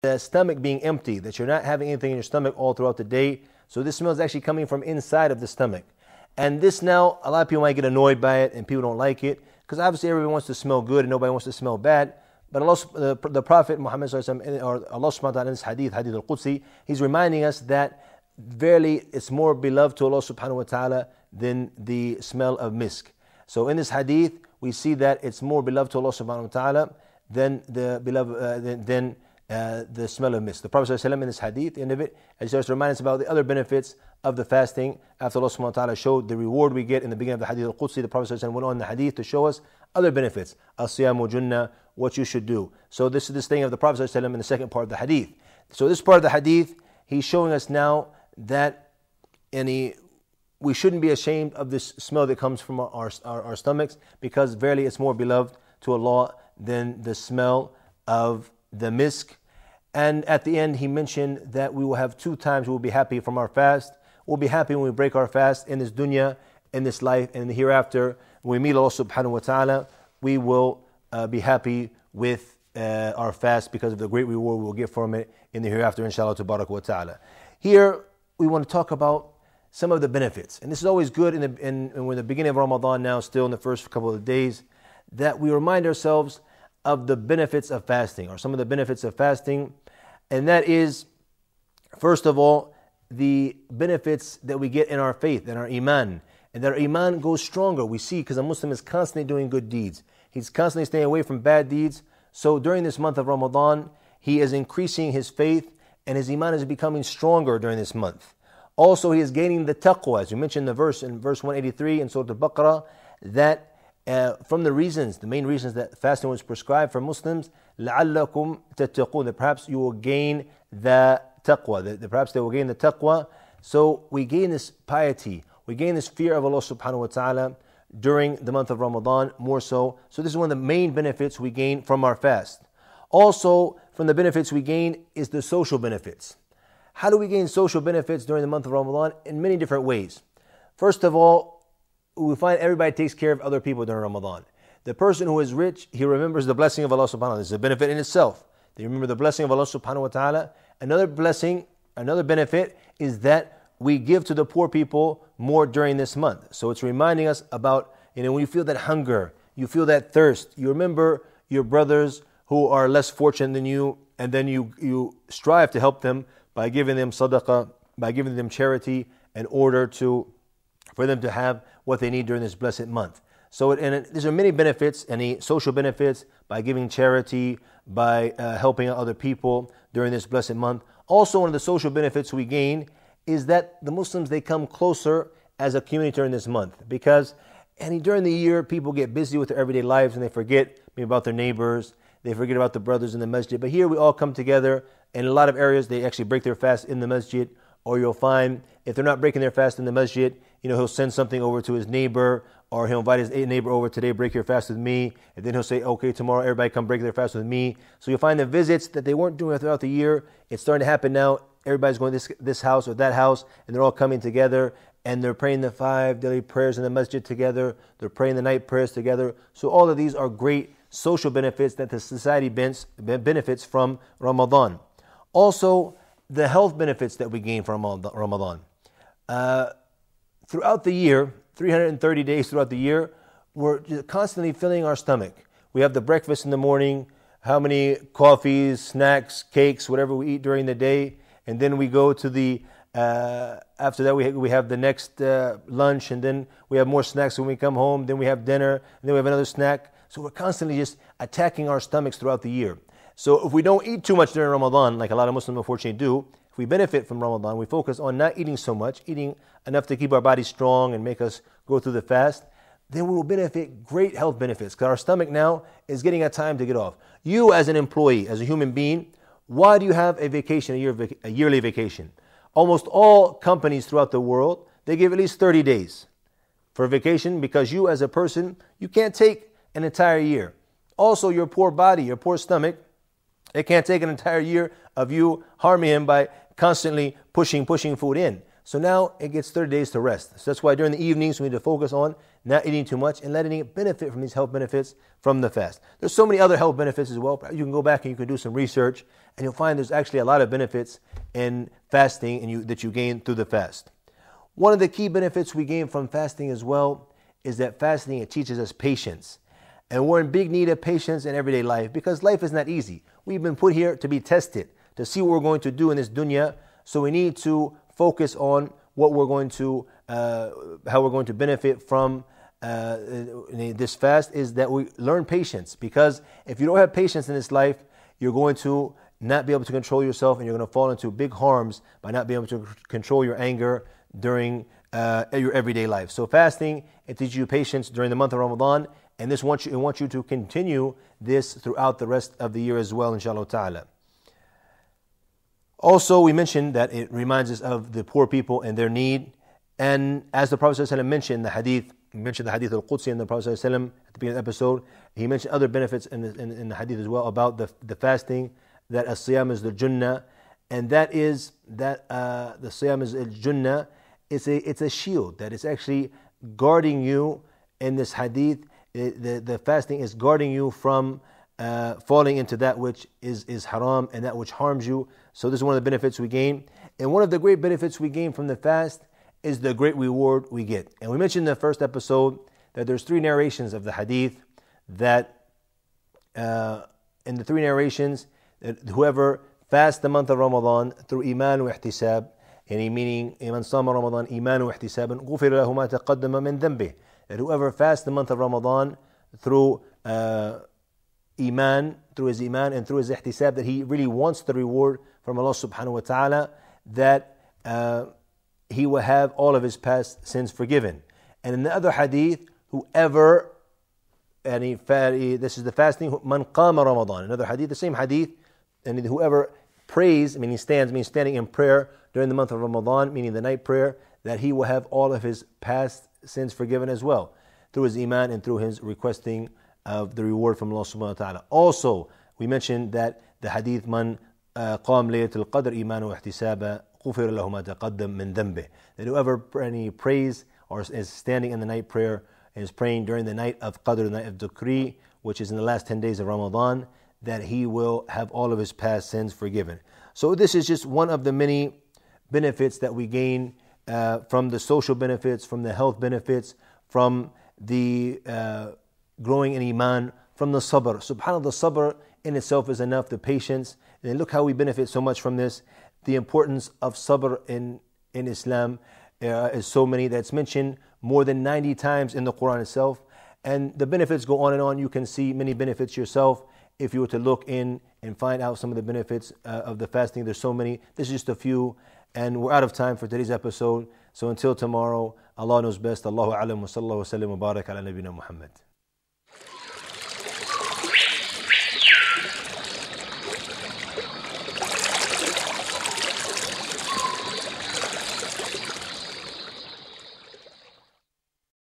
the stomach being empty, that you're not having anything in your stomach all throughout the day. So this smell is actually coming from inside of the stomach. And this now, a lot of people might get annoyed by it and people don't like it, because obviously everyone wants to smell good and nobody wants to smell bad. But Allah, the Prophet Muhammad or Allah subhanahu wa ta'ala in this hadith al-Qudsi, he's reminding us that verily it's more beloved to Allah subhanahu wa ta'ala than the smell of misk. So in this hadith, we see that it's more beloved to Allah subhanahu wa ta'ala than the the smell of misk. The Prophet ﷺ in this hadith, end of it, he starts to remind us about the other benefits of the fasting. After Allah subhanahu wa ta'ala showed the reward we get in the beginning of the hadith al-Qudsi, the Prophet ﷺ went on in the hadith to show us other benefits. As-siyamu junnah, what you should do. So this is this thing of the Prophet ﷺ in the second part of the hadith. So this part of the hadith, he's showing us now that we shouldn't be ashamed of this smell that comes from our stomachs, because verily it's more beloved to Allah than the smell of the misk. And at the end, he mentioned that we will have 2 times we will be happy from our fast. We'll be happy when we break our fast in this dunya, in this life, and in the hereafter. When we meet Allah subhanahu wa ta'ala, we will be happy with our fast because of the great reward we will get from it in the hereafter, inshallah tabarak wa ta'ala. Here, we want to talk about some of the benefits. And this is always good when we're in the beginning of Ramadan now, still in the first couple of days, that we remind ourselves of the benefits of fasting, or some of the benefits of fasting. And that is, first of all, the benefits that we get in our faith, in our iman. And that our iman goes stronger. We see, because a Muslim is constantly doing good deeds. He's constantly staying away from bad deeds. So during this month of Ramadan, he is increasing his faith, and his iman is becoming stronger during this month. Also, he is gaining the taqwa, as you mentioned in verse 183 in Surah Al-Baqarah, that from the main reasons that fasting was prescribed for Muslims, لَعَلَّكُمْ تَتَّقُونَ, that perhaps you will gain the taqwa, that perhaps they will gain the taqwa. So we gain this piety, we gain this fear of Allah subhanahu wa ta'ala during the month of Ramadan more so. So this is one of the main benefits we gain from our fast. Also, from the benefits we gain is the social benefits. How do we gain social benefits during the month of Ramadan? In many different ways. First of all, we find everybody takes care of other people during Ramadan. The person who is rich, he remembers the blessing of Allah subhanahu wa ta'ala. This is a benefit in itself. They remember the blessing of Allah subhanahu wa ta'ala. Another blessing, another benefit is that we give to the poor people more during this month. So it's reminding us about, when you feel that hunger, you feel that thirst, you remember your brothers who are less fortunate than you, and then you strive to help them by giving them sadaqah, by giving them charity, in order for them to have what they need during this blessed month. So there are many benefits, any social benefits, by giving charity, by helping out other people during this blessed month. Also, one of the social benefits we gain is that the Muslims, they come closer as a community during this month, because during the year, people get busy with their everyday lives and they forget maybe about their neighbors, they forget about the brothers in the masjid. But here we all come together. In a lot of areas, they actually break their fast in the masjid, or you'll find if they're not breaking their fast in the masjid, he'll send something over to his neighbor, or he'll invite his neighbor over today, break your fast with me, and then he'll say, okay, tomorrow everybody come break their fast with me. So you'll find the visits that they weren't doing throughout the year, it's starting to happen now. Everybody's going to this house or that house, and they're all coming together, and they're praying the 5 daily prayers in the masjid together, they're praying the night prayers together. So all of these are great social benefits that the society benefits from Ramadan. Also, the health benefits that we gain from Ramadan. Throughout the year, 330 days throughout the year, we're constantly filling our stomach. We have the breakfast in the morning, how many coffees, snacks, cakes, whatever we eat during the day, and then we go to after that we have the next lunch, and then we have more snacks when we come home, then we have dinner, and then we have another snack. So we're constantly just attacking our stomachs throughout the year. So if we don't eat too much during Ramadan, like a lot of Muslims unfortunately do, if we benefit from Ramadan, we focus on not eating so much, eating enough to keep our body strong and make us go through the fast, then we will benefit great health benefits, because our stomach now is getting a time to get off. You as an employee, as a human being, why do you have a vacation, a yearly vacation? Almost all companies throughout the world, they give at least 30 days for vacation, because you as a person, you can't take an entire year. Also, your poor body, your poor stomach, it can't take an entire year of you harming him by constantly pushing food in. So now it gets 30 days to rest. So that's why during the evenings we need to focus on not eating too much, and letting it benefit from these health benefits from the fast. There's so many other health benefits as well. You can go back and you can do some research, and you'll find there's actually a lot of benefits in fasting and that you gain through the fast. One of the key benefits we gain from fasting as well is that fasting, it teaches us patience. And we're in big need of patience in everyday life because life is not easy. We've been put here to be tested, to see what we're going to do in this dunya. So we need to focus on what we're going to, how we're going to benefit from this fast, is that we learn patience. Because if you don't have patience in this life, you're going to not be able to control yourself, and you're going to fall into big harms by not being able to control your anger during your everyday life. So fasting, it teaches you patience during the month of Ramadan, and it wants you to continue this throughout the rest of the year as well, inshallah ta'ala. Also, we mentioned that it reminds us of the poor people and their need. And as the Prophet ﷺ mentioned in the hadith, he mentioned the hadith al-Qudsi in the Prophet ﷺ at the beginning of the episode. He mentioned other benefits in the hadith as well about the fasting, that as-siyam is the junnah, and that is that the siyam is al-junnah. It's a shield that is actually guarding you in this hadith. The fasting is guarding you from falling into that which is haram and that which harms you. So this is one of the benefits we gain. And one of the great benefits we gain from the fast is the great reward we get. And we mentioned in the first episode that there's 3 narrations of the hadith, that in the 3 narrations, that whoever fasts the month of Ramadan through iman wa ihtisab, meaning man sama Ramadan iman wa ihtisaban, غُفِرَ لَهُ مَا تَقَدَّمَ مِنْ ذَنْبِهِ, that whoever fasts the month of Ramadan through iman, through his iman and through his ihtisab, that he really wants the reward from Allah subhanahu wa ta'ala, that he will have all of his past sins forgiven. And in the other hadith, whoever, this is the fasting, man qama Ramadan, another hadith, the same hadith, and whoever prays, meaning stands, means standing in prayer during the month of Ramadan, meaning the night prayer, that he will have all of his past sins forgiven as well, through his iman and through his requesting of the reward from Allah subhanahu wa ta'ala. Also, we mentioned that the hadith, man qam laylatul qadr iman wa ihtisaba, غُفِرَ لَهُ مَا تَقَدَّمَ مِنْ ذَنْبِهِ, that whoever prays or is standing in the night prayer and is praying during the night of Qadr, the night of decree, which is in the last 10 days of Ramadan, that he will have all of his past sins forgiven. So this is just one of the many benefits that we gain from the social benefits, from the health benefits, from the growing in iman, from the sabr. SubhanAllah, the sabr in itself is enough, the patience. And look how we benefit so much from this. The importance of sabr in Islam is so many that's mentioned more than 90 times in the Quran itself. And the benefits go on and on. You can see many benefits yourself if you were to look in and find out some of the benefits of the fasting. There's so many. This is just a few. And we're out of time for today's episode. So until tomorrow, Allah knows best. Allahu a'lam wa sallallahu wa sallam wa barak ala nabina Muhammad.